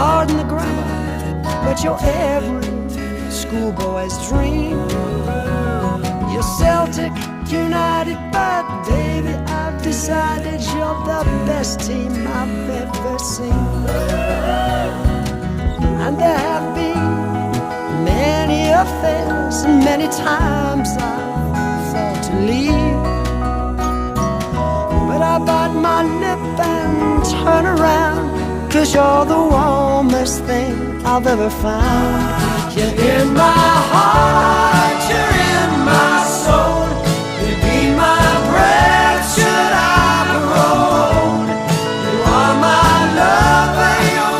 pardon the grammar, but you're every schoolboy's dream. You're Celtic United, but baby, I've decided you're the best team I've ever seen. And there have been many affairs, and many times I've thought to leave, but I bite my lip and turn around, 'cause you're the warmest thing I've ever found. You're in my heart, you're in my